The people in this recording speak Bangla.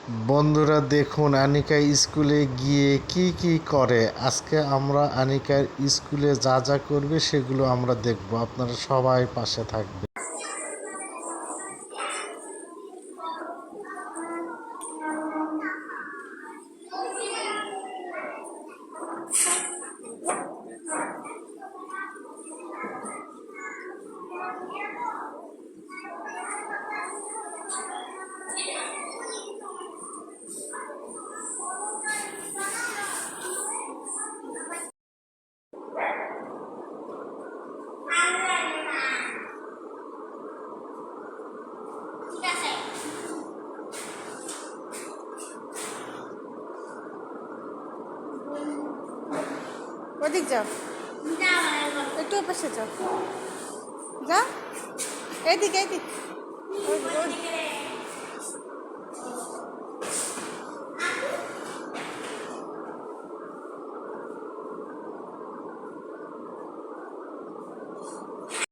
বন্ধুরা দেখুন আনিকা স্কুলে গিয়ে কি কি করে। আজকে আমরা আনিকার স্কুলে যা যা করবে সেগুলো আমরা দেখব, আপনারা সবাই পাশে থাকবে। ওদিক যাও, একটু পাশে যাও, যা এদিকে এদিক।